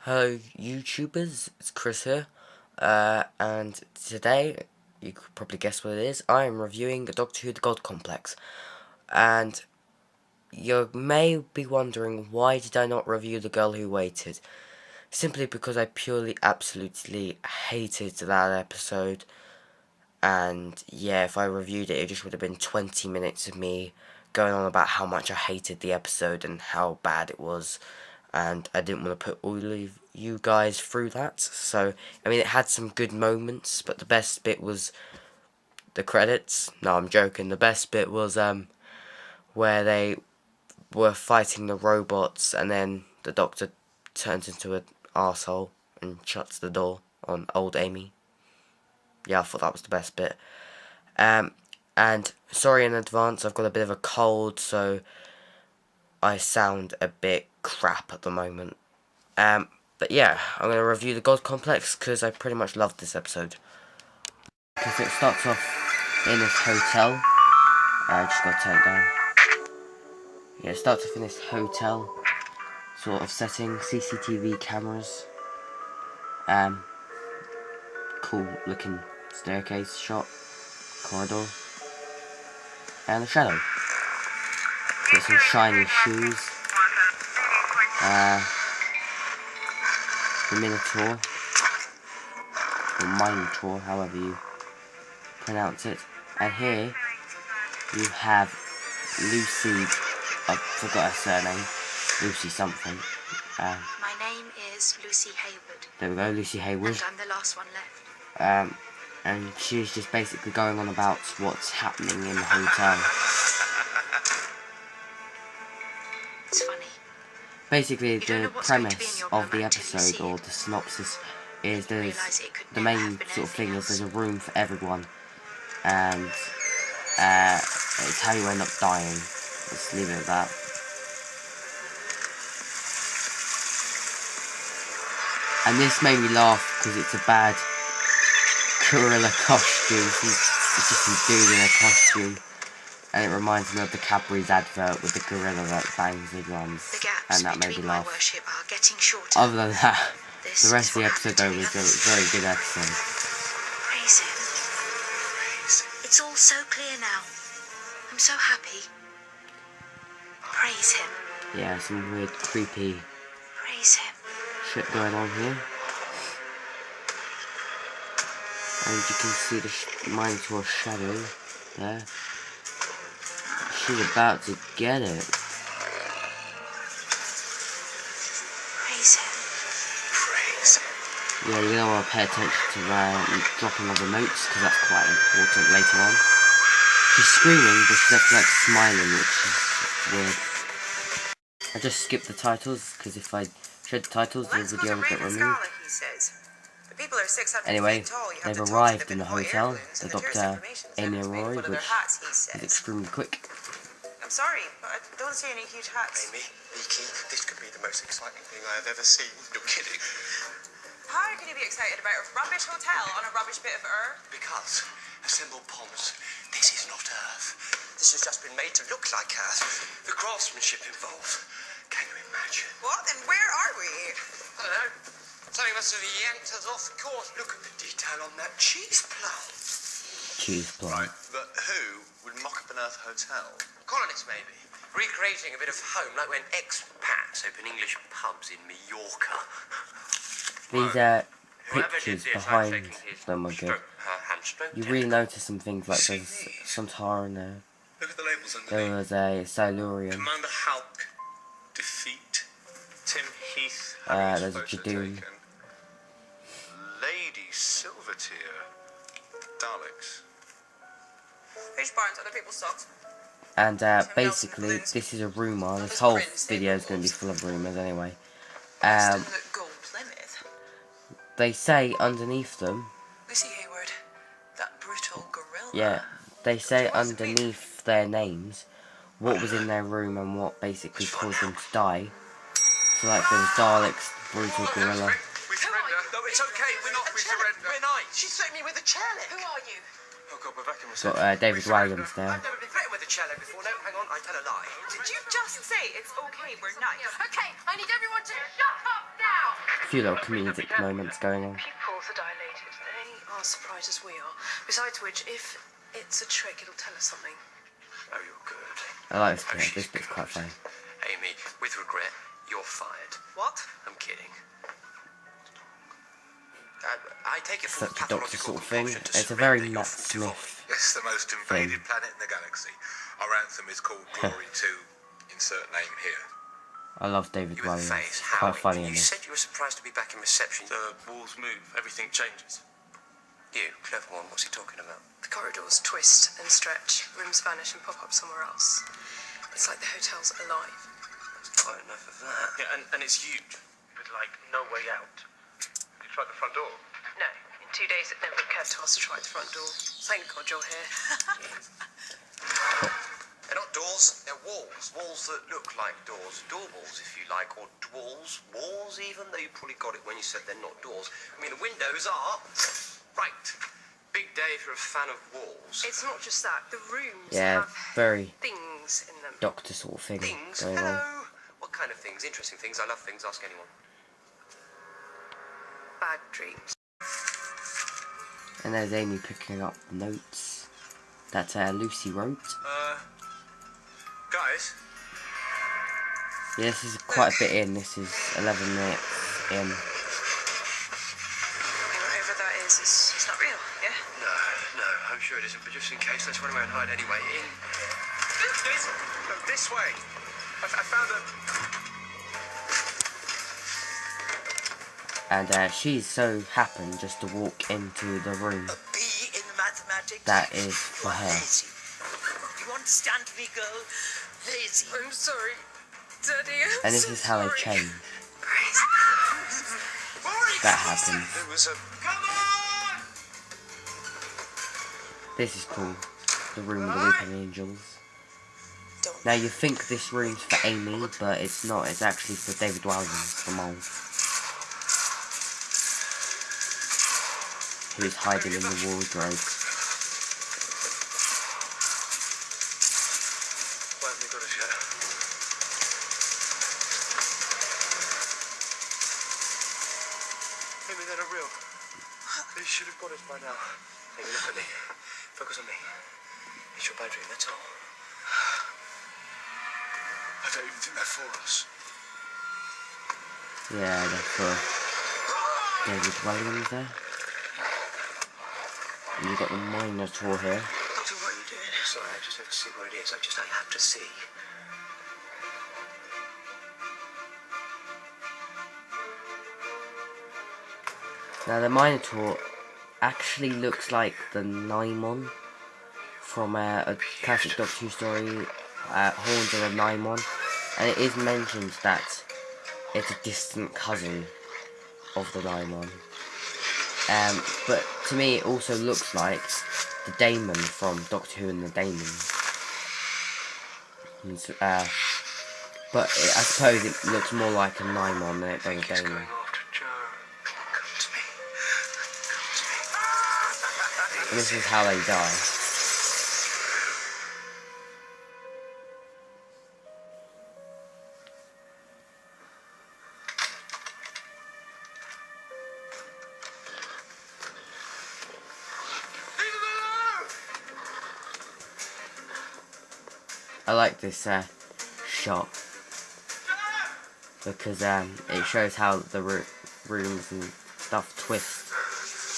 Hello YouTubers, it's Chris here, and today, you could probably guess what it is, I am reviewing Doctor Who The God Complex, and you may be wondering why did I not review The Girl Who Waited. Simply because I purely, absolutely hated that episode, and yeah, if I reviewed it, it just would have been 20 minutes of me going on about how much I hated the episode and how bad it was. And I didn't want to put all of you guys through that. So, I mean, it had some good moments, but the best bit was the credits. No, I'm joking. The best bit was where they were fighting the robots, and then the Doctor turns into an arsehole and shuts the door on old Amy. Yeah, I thought that was the best bit. And sorry in advance, I've got a bit of a cold, so I sound a bit crap at the moment. But yeah, I'm going to review The God Complex because I pretty much loved this episode. Because it starts off in this hotel. I just got to turn it down. Yeah, it starts off in this hotel sort of setting, CCTV cameras. Cool looking staircase shot, corridor, and a shadow. Got some shiny shoes. The Minotaur, or Minotaur, however you pronounce it. And here you have Lucy, I forgot her surname, Lucy something. My name is Lucy Hayward. There we go, Lucy Hayward. And I'm the last one left. And she's just basically going on about what's happening in the hotel. It's funny. Basically, the premise of the episode, or the synopsis, is the main sort of thing is there's a room for everyone, and it's how you end up dying. Let's leave it at that. And this made me laugh because it's a bad gorilla costume. It's just some dude in a costume. And it reminds me of the Cadbury's advert with the gorilla that bangs the drums. And that made me laugh. Other than that, the rest of the episode though was a very good episode. Praise him. It's all so clear now. I'm so happy. Praise him. Yeah, some weird, creepy Praise him. shit going on here. And you can see the Minotaur shadow there. She's about to get it. Praise him. Praise him. Yeah, you're going to want to pay attention to dropping other notes, because that's quite important later on. She's screaming, but she's actually like smiling, which is weird. I just skipped the titles, because if I showed the titles, the video would get removed. Anyway, they've arrived in the hotel, the Doctor, Amy and Rory, which is extremely quick. I'm sorry, but I don't see any huge hats. Amy, Leaky, this could be the most exciting thing I have ever seen. No kidding. How can you be excited about a rubbish hotel on a rubbish bit of Earth? Because, assemble Pons, this is not Earth. This has just been made to look like Earth. The craftsmanship involved. Can you imagine? What? Then where are we? I don't know. Something must have yanked us off course. Look at the detail on that cheese plant. Cheese plant. Right, but who would mock up an Earth hotel? Colonists, maybe. Recreating a bit of home, like when expats open English pubs in Mallorca. These pictures behind them are good. You really notice some things like there's some tar in there. Look at the labels There underneath. was a Silurian. Commander Hulk, defeat. Tim Heath, There's a exposure Jadoon. taken. Lady Silvertear, Daleks. Fish barns, other people's socks. And basically, this is a rumour. This whole video is going to be full of rumours anyway. Gold Plymouth. They say underneath them, Lucy Hayward, that brutal gorilla. yeah, they say underneath their names what was in their room and what basically caused them to die. So like there was Daleks, brutal gorilla. We surrender. No, it's okay. We're not. We surrender. We're nice. She threatened me with a chairlift. Who are you? Oh God, we're back in Got reception. David Williams there. I've never been threatened with a cello before. No, hang on. I tell a lie. Did you just say it's okay, we're nice? Okay, I need everyone to shut up now! few little comedic moments going on. Pupils are dilated. They are surprised as we are. Besides which, if it's a trick, it'll tell us something. Oh, you're good. I like this bit. This bit's quite funny. Amy, with regret, you're fired. What? I'm kidding. I take it from Such a Doctor pathological sort of thing. compulsion to It's a very surrender, you're Matt from Devoid. Smith. It's the most invaded planet in the galaxy. Our anthem is called Glory to insert name here. I love David You were the Williams. face. It's quite funny in You this. said you were surprised to be back in reception. The walls move, everything changes. You, clever one, what's he talking about? The corridors twist and stretch. Rooms vanish and pop up somewhere else. It's like the hotel's alive. That's quite enough of that. Yeah, and it's huge, with like no way out. Have you tried the front door? No, in 2 days it never occurred to us to try the front door. Thank God you're here. They're not doors, they're walls. Walls that look like doors. Door walls, if you like, or walls. Walls, even though you probably got it when you said they're not doors. I mean, the windows are... Right. Big day if you're a fan of walls. It's not just that. The rooms Yeah, have very things in them. Doctor sort of thing Things? going Hello. on. What kind of things? Interesting things. I love things. Ask anyone. Bad dreams. And there's Amy picking up the notes that Lucy wrote. Guys? Yeah, this is quite a bit in. This is 11 minutes in. Whatever that is, it's not real, yeah? No, I'm sure it isn't. But just in case, let's run away and hide anyway. This way. I found a... And she's so happened just to walk into the room. A B in mathematics. That is for her. Lazy. You understand me, girl? Lazy. I'm sorry. Daddy, I'm And this so is how they sorry. change. Grace. That happens. It was a... Come on! This is cool. The room with the weeping angels. Don't. Now you think this room's for Amy, but it's not. It's actually for David Williams, the mole. Who's hiding in the wardrobe. Why have we got a show? Maybe they're not real. They should have got us by now. Amy, look at me. Focus on me. It's your bad dream, that's all. I don't even think they're for us. Yeah, that's for David Williams there. And you've got the Minotaur here. Doctor, what are you doing? Sorry, I just have to see what it is. I have to see. Now the Minotaur actually looks like the Naimon from a classic Doctor Who story, Horns of the Naimon, and it is mentioned that it's a distant cousin of the Naimon. But to me it also looks like the Daemon from Doctor Who and the Daemon. But I suppose it looks more like a Naimon than it does a Daemon. After Joe. Come to me. And this is how they die. I like this shot because it shows how the rooms and stuff twist,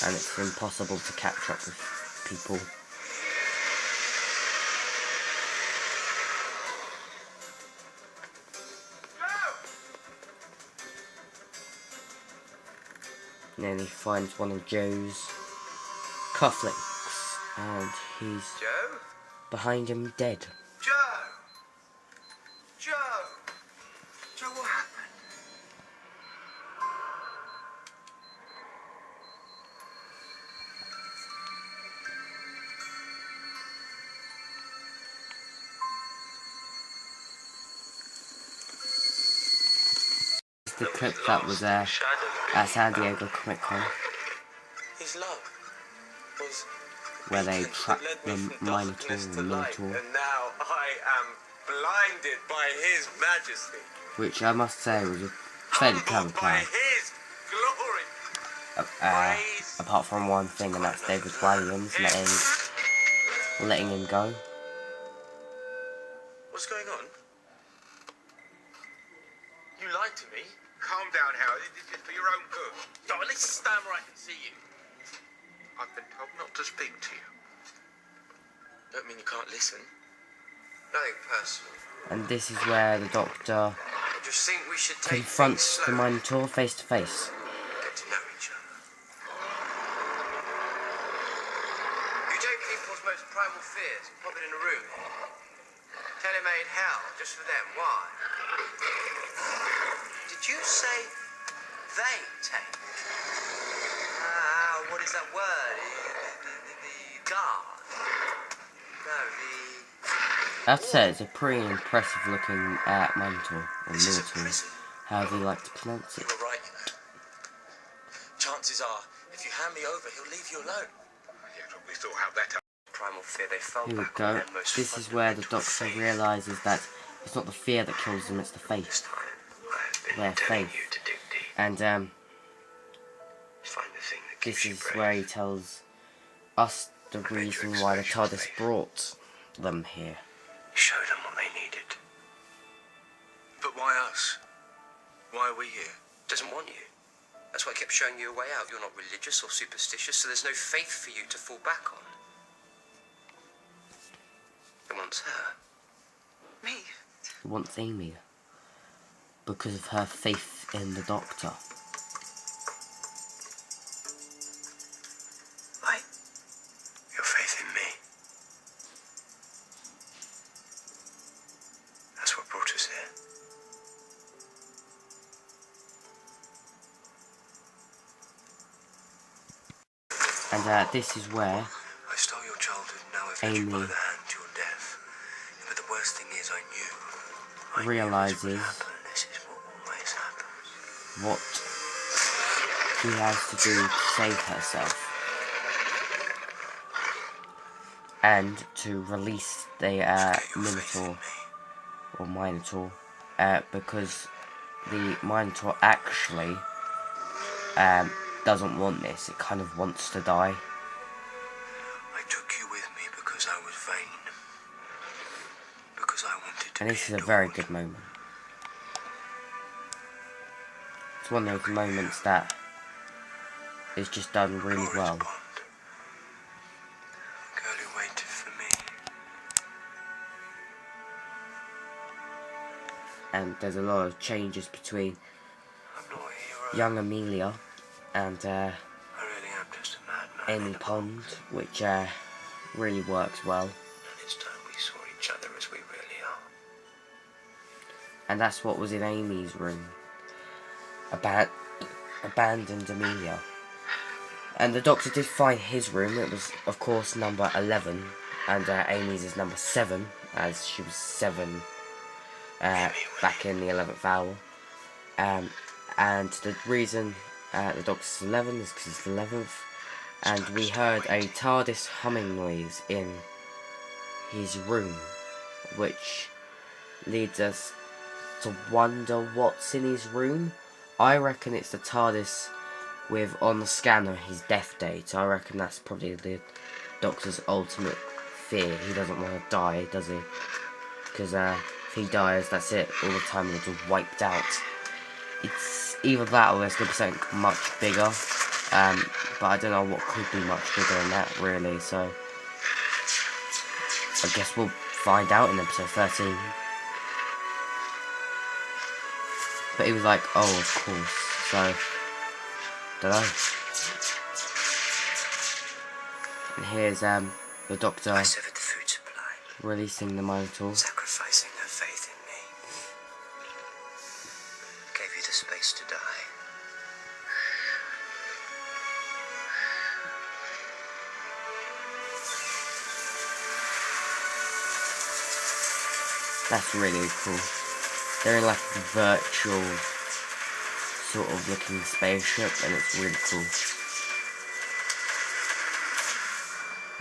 and it's impossible to catch up with people. And then he finds one of Joe's cufflinks, and he's Joe? behind him dead. Joe! Joe! Joe, what happened? The clip that was at San Diego Comic Con, His love was where they beacon trapped that the led me from Minotaur darkness to and light, Minotaur, and now I am blinded by his majesty. which I must say was a fairly clever Humbled by plan. his apart from one thing, and that's David Williams letting him go. What's going on? You lied to me? Calm down, Howard. It's for your own good. No, at least stand where I can see you. I've been told not to speak to you. Don't mean you can't listen. Nothing personal. And this is where the Doctor I just think we should take confronts things the slowly. Minotaur face to face. Get to know each other. You take people's most primal fears and pop it in a room. Tailor-made hell, just for them. Why? Did you say they take? What is that word? The guard? No, I have to say, it's a pretty impressive looking Minotaur, or This is a Minotaur, prison. however you like to pronounce You it. were right, you know. Chances are, if you hand me over, he'll leave you alone. Yeah, but we thought how that. Primal fear, they fell Here we back on go. their most This is where the fundamental Doctor faith. realises that it's not the fear that kills them, it's the This faith. time, I've been Their telling faith. you to dig deep. And Find the thing that keeps this you is brave. where he tells us the I made you reason why the expose your TARDIS faith. brought them here. Show them what they needed. But why us? Why are we here? Doesn't want you. That's why I kept showing you a way out. You're not religious or superstitious, so there's no faith for you to fall back on. It wants her. Me? He wants Amy because of her faith in the Doctor. Like, Your faith in me. That's what brought us here. And this is where I stole your childhood, now I've led you by Amy the hand to your death. But the worst thing is I knew. realises This is what always happens. what he has to do to save herself and to release the Minotaur or Minotaur because the Minotaur actually doesn't want this. It kind of wants to die. I took you with me because I was vain. Because I wanted to And be this is a adored. very good moment. It's one of those moments that is just done really Laura's well. Bond. Girl who waited for me. And there's a lot of changes between I'm not a hero. young Amelia and I really am just a madman. Amy Pond, which really works well. And it's time we saw each other as we really are. And that's what was in Amy's room. Abandoned Amelia. And the Doctor did find his room. It was, of course, number 11. And Amy's is number 7, as she was 7 back in the 11th hour. And the reason the Doctor's 11 is because it's the 11th. And we heard a TARDIS humming noise in his room, which leads us to wonder what's in his room. I reckon it's the TARDIS with, on the scanner, his death date. I reckon that's probably the Doctor's ultimate fear. He doesn't want to die, does he? Because if he dies, that's it. All the time will just wiped out. It's either that or there's going to be something much bigger. But I don't know what could be much bigger than that, really. So I guess we'll find out in episode 13. But he was like, oh, of course. So, don't know. And here's the Doctor I severed the food supply, releasing the Minotaur. sacrificing her faith in me. Gave you the space to die. That's really cool. They're in like a virtual sort of looking spaceship, and it's really cool.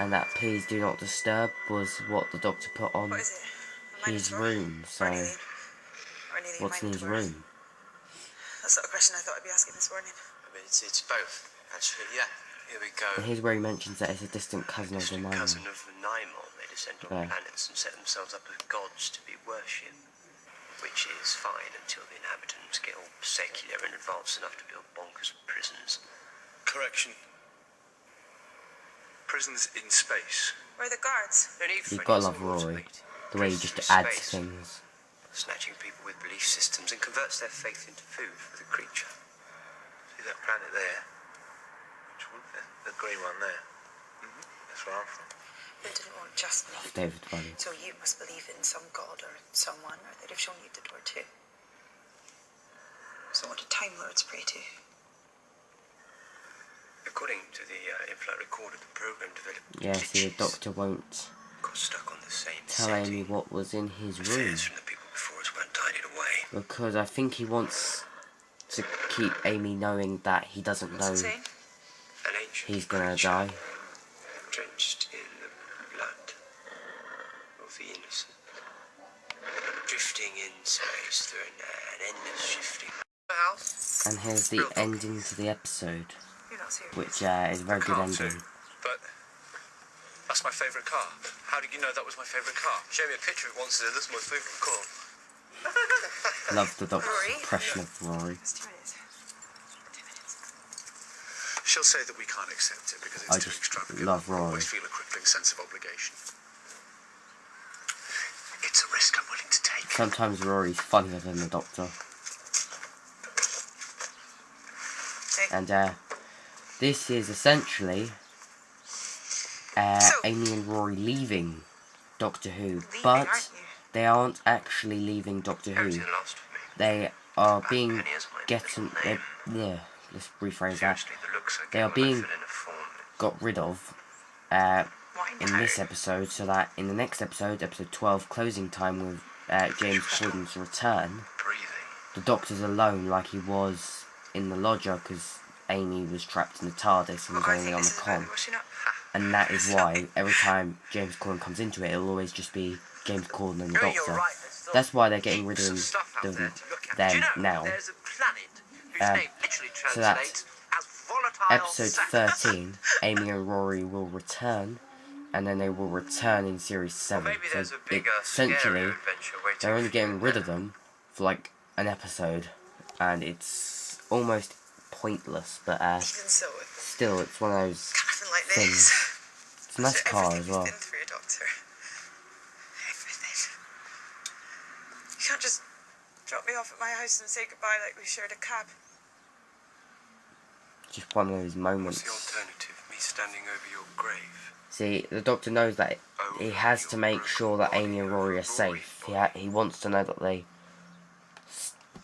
And that "please do not disturb" was what the Doctor put on what is it? A his Minotaur? room. So, Or anything what's in his Minotaur is? room? That's not a question I thought I'd be asking this morning. I mean, it's both. Actually, yeah. Here we go. And here's where he mentions that it's a distant cousin of the Distant Minor. cousin of the Naimon. They descend on Yeah. planets and set themselves up as gods to be worshipped. Which is fine until the inhabitants get all secular and advanced enough to build bonkers prisons. Correction. Prisons in space. Where are the guards? No need for You've any got to love small Rory. debate. The way he Prisons just in adds space. things. Snatching people with belief systems and converts their faith into food for the creature. See that planet there? Which one? The green one there. That's where I'm from. They didn't want just me. David Bunny. So you must believe in some god or someone, or they'd have shown you the door too. So what do Time Lords pray to? According to the in-flight recorder, the program developed Yeah, see, the glitches. Doctor won't Got stuck on the same tell setting. Amy what was in his room. Fears from the people before us weren't tidied away. Because I think he wants to keep Amy knowing that he doesn't know What's it saying? An ancient he's gonna creature die. drenched in the blood of the innocent. Drifting in space through an endless shifting house. And here's the ending to the episode, You're not serious. which is a very good ending. But that's my favourite car. How did you know that was my favourite car? Show me a picture of it once and this is my favourite car. Love the Doctor's Rory? impression of Rory. It's 2 minutes. 2 minutes. She'll say that we can't accept it because it's I too just extravagant. love I Rory. always feel a crippling sense of obligation. It's a risk I'm willing to take. Sometimes Rory's funnier than the Doctor. And this is essentially Amy and Rory leaving Doctor Who, but aren't you? they aren't actually leaving Doctor Who. Everything lost with me. They are being Penny is my getting middle name. yeah. Let's rephrase that. Seriously, the looks I They get are when I being fill in a form. got rid of Why in not? this episode, so that in the next episode, episode 12, closing time with James Corden's return, Breathing. the Doctor's alone like he was in the lodger because Amy was trapped in the TARDIS and was I only think on this the is about con. washing up. And that is why every time James Corden comes into it, it'll always just be James Corden and the No, you're Doctor. right, there's still That's why they're getting rid heaps of stuff out there to look at. them Do you know, now. There's a planet whose Um, name literally so that translates as volatile Episode Saturn. 13, Amy and Rory will return, and then they will return in Series 7. Maybe there's So a bigger, essentially, scarier adventure waiting they're only for getting you rid there. of them for like an episode, and it's almost pointless, but Even so, if still, it's one of those nothing like things. this. It's a nice After car everything as we've well. been through, Doctor. Everything. You can't just drop me off at my house and say goodbye like we shared a cab. Just one of those What's moments. the alternative? Me standing over your grave? See, the Doctor knows that he has to make sure that Amy and Rory are safe. He wants to know that they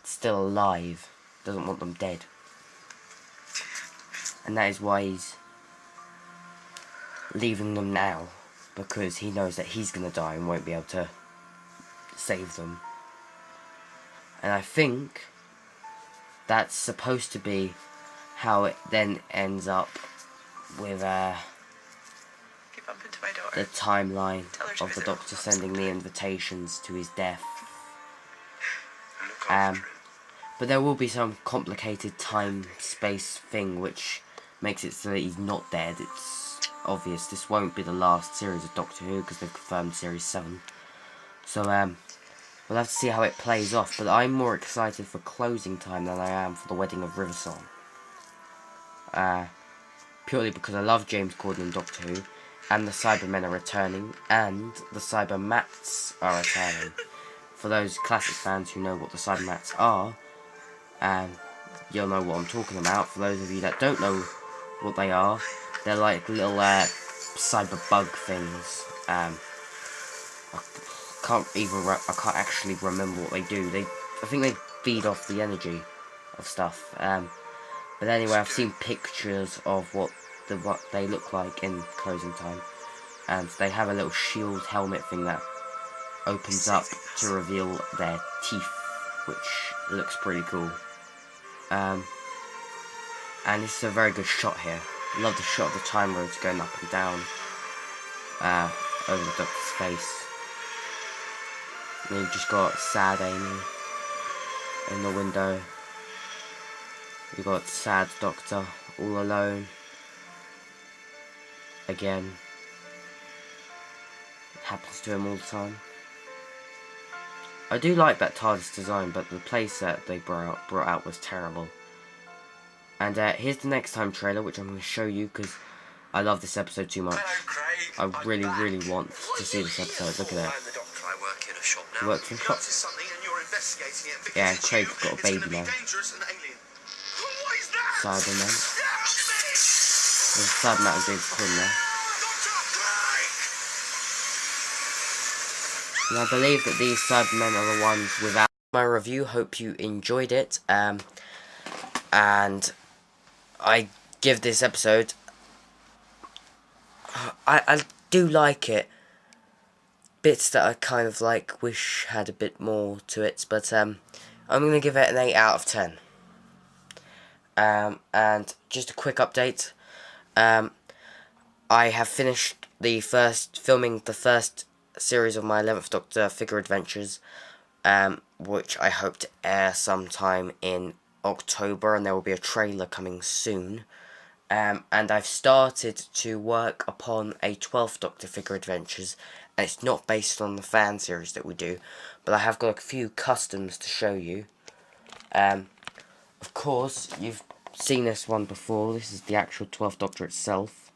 still alive. Doesn't want them dead. And that is why he's leaving them now, because he knows that he's going to die and won't be able to save them. And I think that's supposed to be how it then ends up with Keep bumping into my daughter. the timeline Tell her to of the visit Doctor her. sending the invitations to his death. And look after him. But there will be some complicated time-space thing which makes it so that he's not dead. It's obvious this won't be the last series of Doctor Who because they've confirmed Series 7. So we'll have to see how it plays off. But I'm more excited for closing time than I am for the wedding of Riversong. Purely because I love James Corden and Doctor Who, and the Cybermen are returning, and the Cybermats are returning. For those classic fans who know what the Cybermats are, you'll know what I'm talking about. For those of you that don't know what they are, they're like little cyber bug things. I can't actually remember what they do. I think they feed off the energy of stuff. But anyway, I've seen pictures of what they look like in closing time, and they have a little shield helmet thing that opens up to reveal their teeth, which looks pretty cool. And this is a very good shot here. I love the shot of the Time Lords going up and down over the Doctor's face. And you've just got sad Amy in the window. We've got sad Doctor all alone. Again. It happens to him all the time. I do like that TARDIS design, but the playset they brought out was terrible. And here's the next time trailer, which I'm going to show you because I love this episode too much. I really, really want to see this episode. Look at that. I'm the doctor. I work in a shop He now. works in a shop. something and you're investigating it. Yeah, and Craig's got a baby now. Dangerous and alien. What is that? Cyberman. There's Cyberman and James Quinn there. And I believe that these Cybermen are the ones without my review. Hope you enjoyed it. And I give this episode... I do like it. Bits that I kind of like, wish had a bit more to it. But I'm going to give it an 8 out of 10. And just a quick update. I have finished filming the first series of my 11th Doctor figure adventures, which I hope to air sometime in October, and there will be a trailer coming soon. And I've started to work upon a 12th Doctor figure adventures, and it's not based on the fan series that we do, but I have got a few customs to show you. Of course, you've seen this one before. This is the actual 12th Doctor itself.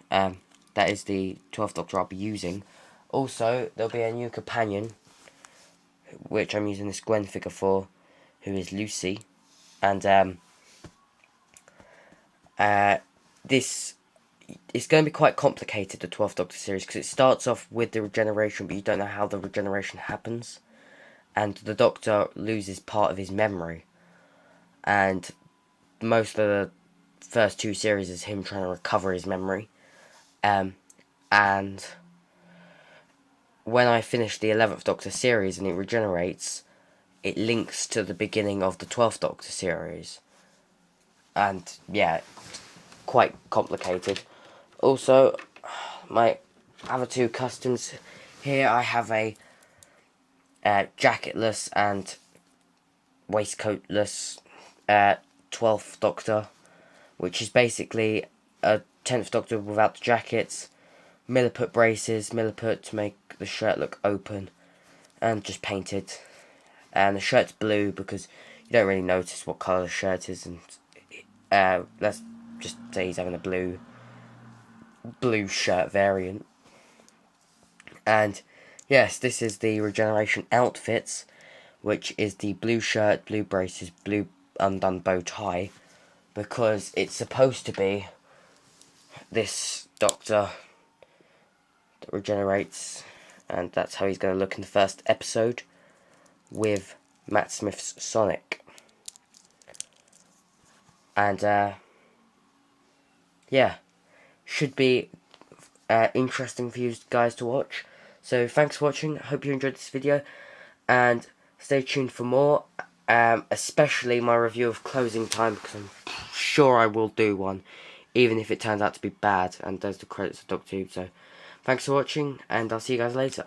That is the 12th Doctor I'll be using. Also, there'll be a new companion, which I'm using this Gwen figure for, who is Lucy. And this is going to be quite complicated, the 12th Doctor series, because it starts off with the regeneration, but you don't know how the regeneration happens. And the Doctor loses part of his memory. And most of the first 2 series is him trying to recover his memory. And when I finish the 11th Doctor series and it regenerates, it links to the beginning of the 12th Doctor series. And yeah, quite complicated. Also, my other 2 customs here, I have a jacketless and waistcoatless 12th Doctor, which is basically a 10th Doctor without the jackets, milliput braces, milliput to make the shirt look open, and just painted. And the shirt's blue because you don't really notice what colour the shirt is, and let's just say he's having a blue shirt variant. And yes, this is the regeneration outfits, which is the blue shirt, blue braces, blue undone bow tie, because it's supposed to be this Doctor that regenerates, and that's how he's going to look in the first episode with Matt Smith's Sonic. And yeah, should be interesting for you guys to watch. So thanks for watching, hope you enjoyed this video, and stay tuned for more, especially my review of Closing Time, because I'm sure I will do one, even if it turns out to be bad. And there's the credits of Doctor Who. So thanks for watching, and I'll see you guys later.